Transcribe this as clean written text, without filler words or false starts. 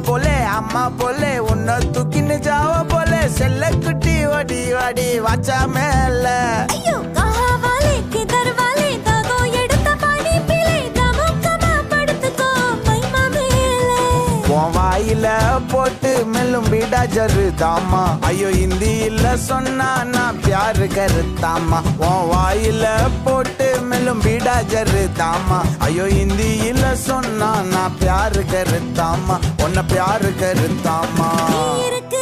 बोले उन्ना तूकिन जाओ बोले सेल्लकुटी वडी वडी वाचा मेले अय्यो कहा वाले किधर वाले दागो எடுத்த பாடி பிளே தமுக்கமா படுத்துக்கோ மைமா மேலே உன் வாயில போட்டு மெல்லும் பீடா ஜருதாமா ஐயோ ஹிந்தியில சொன்னா நான் प्यार करतामा உன் வாயில போட்டு மெல்லும் பீடா ஜருதாமா ஐயோ ஹிந்தியில சொன்னா நான் प्यार करतामा உன்னை प्यार करतामा இருக்கு